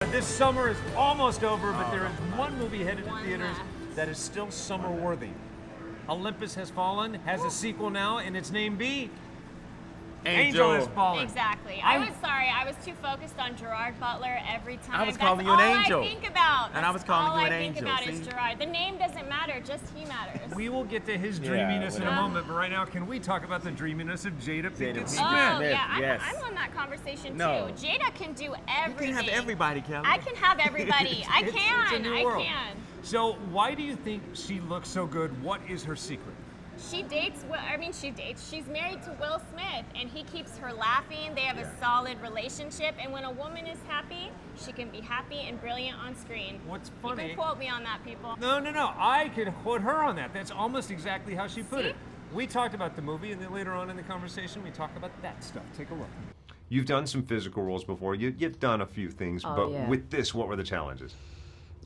This summer is almost over, but there is one movie headed to theaters that is still summer-worthy. Olympus Has Fallen has a sequel now, and its name be Angel Has Fallen. Exactly. I was sorry. I was too focused on Gerard Butler every time. I was calling you an angel. That's all I think about. And I was calling you an All angel. I think about is Gerard. The name doesn't matter, just he matters. We will get to his dreaminess in a moment, but right now, can we talk about the dreaminess of Jada Pinkett Smith? Oh, Smith, yeah, yes. I'm on that conversation No. too. Jada can do everything. You can have everybody, Kelly. I can have everybody. I can. It's a new I world. can. So why do you think she looks so good? What is her secret? She dates. Well, I mean, she dates. She's married to Will Smith, and he keeps her laughing. They have a solid relationship, and when a woman is happy, she can be happy and brilliant on screen. What's funny? You can quote me on that, people. No. I could quote her on that. That's almost exactly how she put See? it. We talked about the movie, and then later on in the conversation, we talk about that stuff. Take a look. You've done some physical roles before. You've done a few things, but yeah. with this, what were the challenges?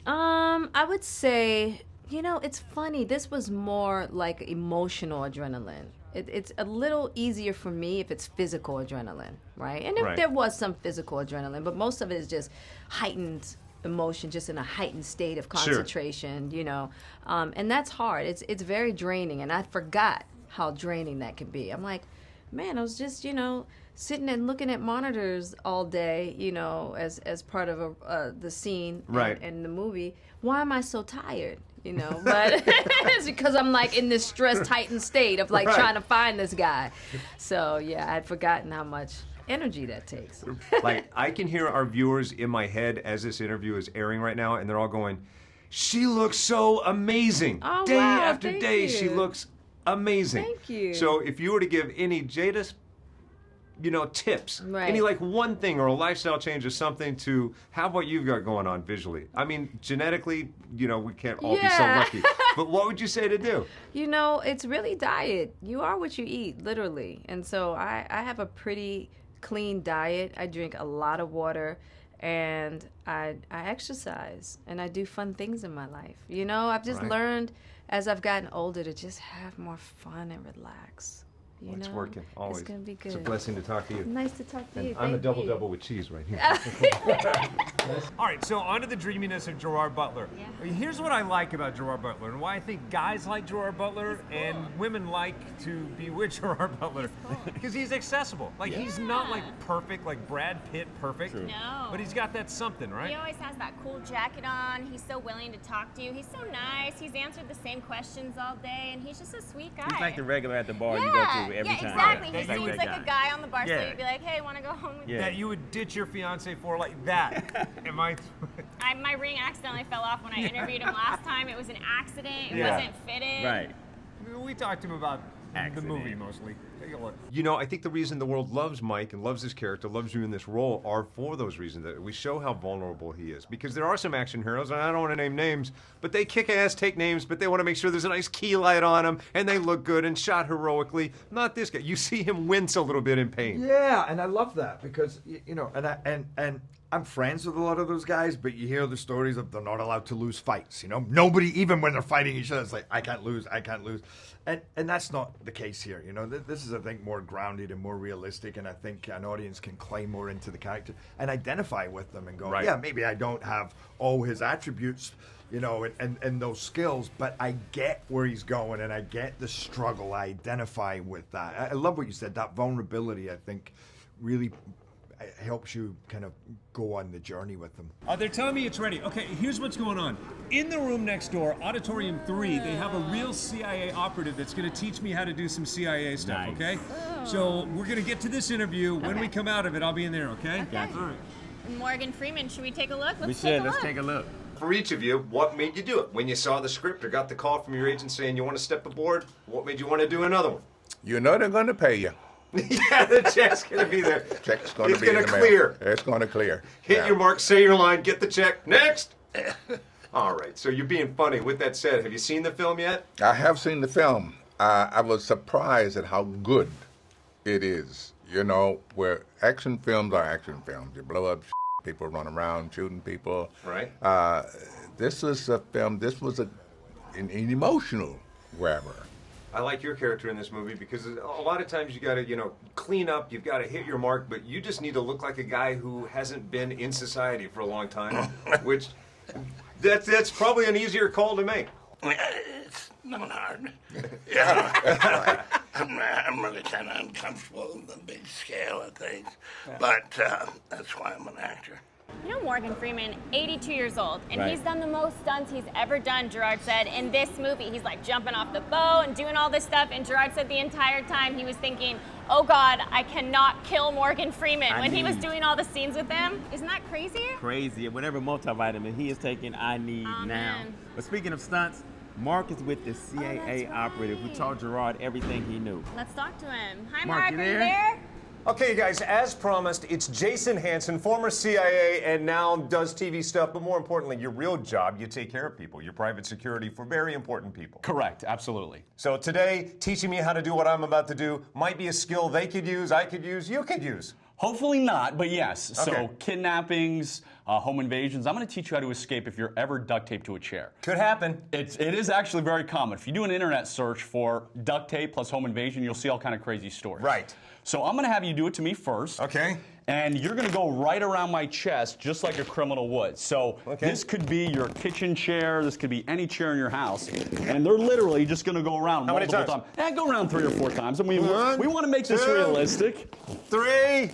I would say, it's funny. This was more like emotional adrenaline. It's a little easier for me if it's physical adrenaline, right? And there was some physical adrenaline, but most of it is just heightened emotion, just in a heightened state of concentration, and that's hard. It's very draining, and I forgot how draining that can be. I'm like, man, I was just, sitting and looking at monitors all day, as part of the scene in the movie. Why am I so tired? But it's because I'm like in this stressed, heightened state of like trying to find this guy. So yeah, I had forgotten how much energy that takes. Like, I can hear our viewers in my head as this interview is airing right now, and they're all going, "She looks so amazing. Oh, day wow, after thank day, you. she looks amazing." Thank you. So if you were to give any Jada's tips, any like one thing or a lifestyle change or something to have what you've got going on visually. I mean, genetically, we can't all be so lucky. But what would you say to do? It's really diet. You are what you eat, literally. And so I have a pretty clean diet. I drink a lot of water, and I exercise, and I do fun things in my life. I've just learned as I've gotten older to just have more fun and relax. It's working, always. It's going to be good. It's a blessing to talk to you. Nice to talk to And you. I'm a Thank you. double with cheese right here. All right, so on to the dreaminess of Gerard Butler. Yeah. Here's what I like about Gerard Butler, and why I think guys like Gerard Butler and women like to be with Gerard Butler. Because he's accessible. Like, he's not like perfect, like Brad Pitt perfect. No. But he's got that something, He right? always has that cool jacket on. He's so willing to talk to you. He's so nice. He's answered the same questions all day, and he's just a sweet guy. He's like the regular at the bar you go to every time. Exactly. He He's like seems that like a guy on the bar, so Yeah. you'd be like, hey, want to go home with me? That you would ditch your fiance for like that. Am I? My ring accidentally fell off when I interviewed him last time. It was an accident. It Yeah. wasn't fitted. Right. We talked to him about the Accident. movie mostly. Take a look. I think the reason the world loves Mike and loves his character, loves you in this role, are for those reasons. That we show how vulnerable he is. Because there are some action heroes, and I don't want to name names, but they kick ass, take names, but they want to make sure there's a nice key light on them, and they look good and shot heroically. Not this guy. You see him wince a little bit in pain. Yeah, and I love that because and I'm friends with a lot of those guys, but you hear the stories of they're not allowed to lose fights. Nobody, even when they're fighting each other, it's like I can't lose, and that's not the case here. This is, I think, more grounded and more realistic, and I think an audience can claim more into the character and identify with them and go, yeah, maybe I don't have all his attributes, and those skills, but I get where he's going and I get the struggle. I identify with that. I love what you said. That vulnerability, I think, really helps you kind of go on the journey with them. They're telling me it's ready. Okay, here's what's going on. In the room next door, Auditorium 3, they have a real CIA operative that's going to teach me how to do some CIA stuff, okay? So we're going to get to this interview. When we come out of it, I'll be in there, okay? Gotcha. All right. Morgan Freeman, should we take a look? We should. Let's take a look. For each of you, what made you do it? When you saw the script or got the call from your agent saying you want to step aboard, what made you want to do another one? You know they're going to pay you. Yeah, the check's going to be there. Check's going to be It's going in to the clear. mail. It's going to clear. Hit your mark, say your line, get the check. Next! All right, so you're being funny. With that said, have you seen the film yet? I have seen the film. I was surprised at how good it is. Where action films are action films. You blow up, people run around shooting people. Right. This is a film. This was an emotional grabber. I like your character in this movie because a lot of times you got to, clean up, you've got to hit your mark, but you just need to look like a guy who hasn't been in society for a long time, which that's probably an easier call to make. It's not hard. Yeah, I'm really kind of uncomfortable with the big scale of things, but that's why I'm an actor. You know Morgan Freeman, 82 years old, and Right. he's done the most stunts he's ever done, Gerard said, in this movie. He's like jumping off the boat and doing all this stuff, and Gerard said the entire time he was thinking, oh God, I cannot kill Morgan Freeman when he was doing all the scenes with him. Isn't that crazy? Crazy. Whatever multivitamin he is taking, I need now. man. But speaking of stunts, Mark is with the CIA that's operative who right. taught Gerard everything he knew. Let's talk to him. Hi, Mark, Mark, you are you there? there? Okay, guys, as promised, it's Jason Hanson, former CIA and now does TV stuff, but more importantly, your real job, you take care of people, your private security for very important people. Correct, absolutely. So today, teaching me how to do what I'm about to do might be a skill they could use, I could use, you could use. Hopefully not, but yes. Okay. So kidnappings, home invasions. I'm going to teach you how to escape if you're ever duct taped to a chair. Could happen. It is actually very common. If you do an internet search for duct tape plus home invasion, you'll see all kind of crazy stories. Right. So I'm going to have you do it to me first. Okay. And you're going to go right around my chest just like a criminal would. So this could be your kitchen chair. This could be any chair in your house. And they're literally just going to go around How many multiple times? times. Go around 3 or 4 times. I mean, we want to make this two, realistic. 3.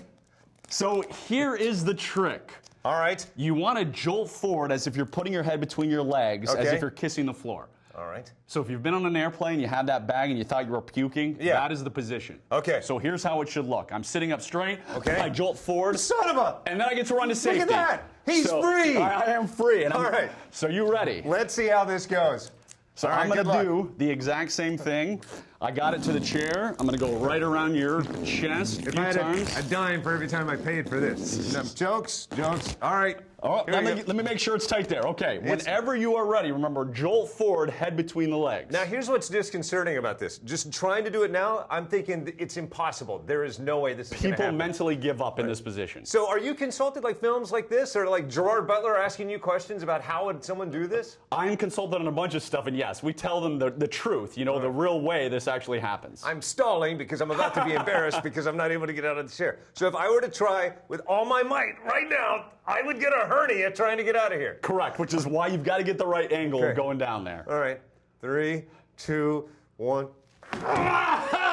So here is the trick. All right. You want to jolt forward as if you're putting your head between your legs, as Okay. if you're kissing the floor. All right. So if you've been on an airplane, you have that bag, and you thought you were puking, that is the position. Okay. So here's how it should look. I'm sitting up straight. Okay. I jolt forward. Son of a... And then I get to run to safety. Look at that. He's free. I am free. And All right. So you ready? Let's see how this goes. So All right, I'm going good luck. to do the exact same thing. I got it to the chair. I'm going to go right around your chest a If few I had times. a dime for every time I paid for this. No, jokes. All right. Oh, Here we let go. me make sure it's tight there. Okay, whenever you are ready, remember, jolt forward, head between the legs. Now, here's what's disconcerting about this. Just trying to do it now, I'm thinking it's impossible. There is no way this is going to People happen. mentally give up in this position. So are you consulted like films like this, or like Gerard Butler asking you questions about how would someone do this? I'm consulted on a bunch of stuff, and yes, we tell them the truth, the real way this actually happens. I'm stalling because I'm about to be embarrassed because I'm not able to get out of the chair. So if I were to try with all my might right now, I would get a hernia trying to get out of here. Correct, which is why you've got to get the right angle Okay. of going down there. All right. 3, 2, 1.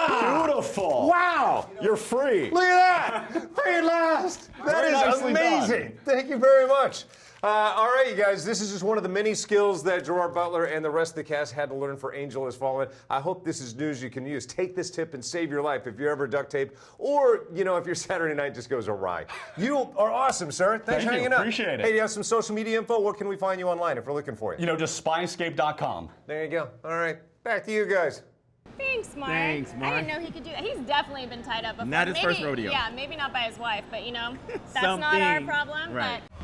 Beautiful. Wow! You're free. Look at that! Free at last! That Very is nicely amazing! done. Thank you very much. All right, you guys, this is just one of the many skills that Gerard Butler and the rest of the cast had to learn for Angel Has Fallen. I hope this is news you can use. Take this tip and save your life if you're ever duct taped, or, if your Saturday night just goes awry. You are awesome, sir. Thanks Thank for you. hanging out. Appreciate it. Hey, do you have some social media info? Where can we find you online if we're looking for you? Just spyscape.com. There you go. All right, back to you guys. Thanks, Mark. Thanks, Mark. I didn't know he could do that. He's definitely been tied up before. Not his Maybe- first rodeo. Yeah, maybe not by his wife, but that's not our Something. problem. Right. But